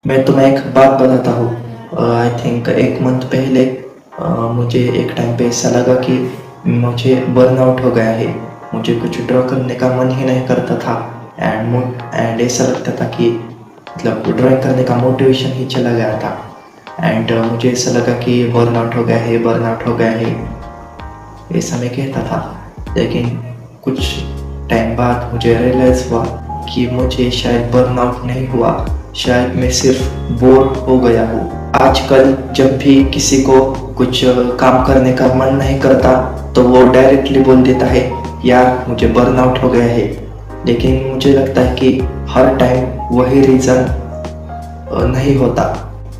मैं तुम्हें एक बात बताता हूँ। आई थिंक एक मंथ पहले मुझे एक टाइम पे ऐसा लगा कि मुझे बर्नआउट हो गया है। मुझे कुछ ड्रॉ करने का मन ही नहीं करता था। एंड ऐसा लगता था कि मतलब ड्राइंग करने का मोटिवेशन ही चला गया था। एंड मुझे ऐसा लगा कि बर्नआउट हो गया है, बर्नआउट हो गया है, ऐसा मैं कहता था। लेकिन कुछ टाइम बाद मुझे रियलाइज़ हुआ कि मुझे शायद बर्नआउट नहीं हुआ, शायद मैं सिर्फ बोर हो गया हूँ। आजकल जब भी किसी को कुछ काम करने का मन नहीं करता तो वो डायरेक्टली बोल देता है, यार मुझे बर्नआउट हो गया है। लेकिन मुझे लगता है कि हर टाइम वही रीज़न नहीं होता।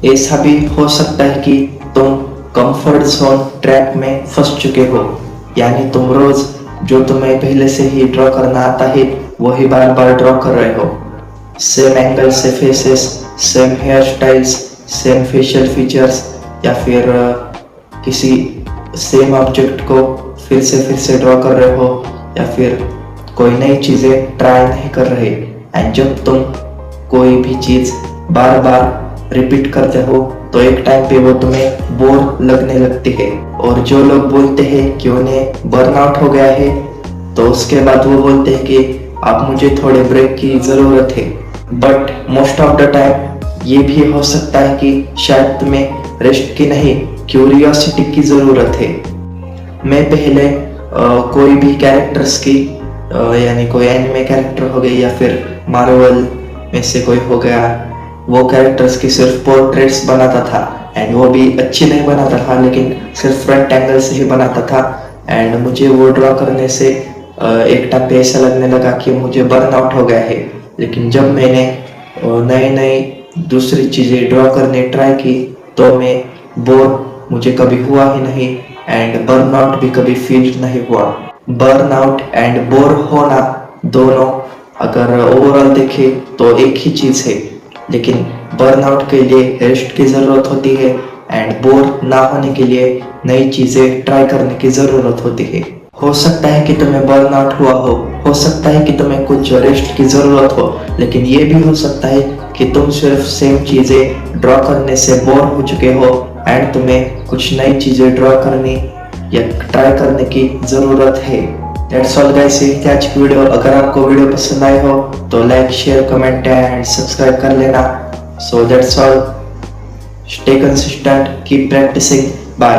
ऐसा भी हो सकता है कि तुम कंफर्ट जोन ट्रैप में फंस चुके हो, यानी तुम रोज जो तुम्हें पहले से ही ड्रॉ करना आता है वही बार बार ड्रॉ कर रहे हो। सेम एंगल से faces, same here styles, same facial features, या फिर किसी सेम ऑब्जेक्ट को फिर से ड्रॉ कर रहे हो, या फिर कोई नई चीज़ें ट्राई नहीं कर रहे। एंड जब तुम कोई भी चीज़ बार बार रिपीट करते हो तो एक टाइम पे वो तुम्हें बोर लगने लगती है। और जो लोग बोलते हैं कि उन्हें बर्नआउट हो गया है तो उसके बाद वो बोलते हैं कि अब मुझे थोड़े ब्रेक की ज़रूरत है। But most of the time ये भी हो सकता है कि शायद तुम्हें रेस्ट की नहीं, क्यूरियोसिटी की ज़रूरत है। मैं पहले कोई भी कैरेक्टर्स की यानी कोई एनिमे कैरेक्टर हो गई या फिर मार्वल में से कोई हो गया, वो कैरेक्टर्स की सिर्फ पोर्ट्रेट्स बनाता था। एंड वो भी अच्छी नहीं बनाता था, लेकिन सिर्फ फ्रंट एंगल से ही बनाता था। एंड मुझे वो ड्रॉ करने से एक टाइम पे ऐसा लगने लगा कि मुझे बर्नआउट हो गया है। लेकिन जब मैंने नई नई दूसरी चीज़ें ड्रॉ करने ट्राई की तो मैं बोर मुझे कभी हुआ ही नहीं, एंड बर्नआउट भी कभी फील नहीं हुआ। बर्नआउट एंड बोर होना दोनों अगर ओवरऑल देखें तो एक ही चीज़ है, लेकिन बर्नआउट के लिए रेस्ट की ज़रूरत होती है एंड बोर ना होने के लिए नई चीज़ें ट्राई करने की ज़रूरत होती है। हो सकता है कि तुम्हें बर्नआउट हुआ हो सकता है कि तुम्हें कुछ रेस्ट की ज़रूरत हो, लेकिन ये भी हो सकता है कि तुम सिर्फ सेम चीज़ें ड्रॉ करने से बोर हो चुके हो एंड तुम्हें कुछ नई चीज़ें ड्रॉ करनी या ट्राई करने की ज़रूरत है। दैट्स ऑल गाइस, ये थी आज की वीडियो। अगर आपको वीडियो पसंद आई हो तो like, share, comment and subscribe कर लेना। So that's all, stay consistent, keep practising, bye.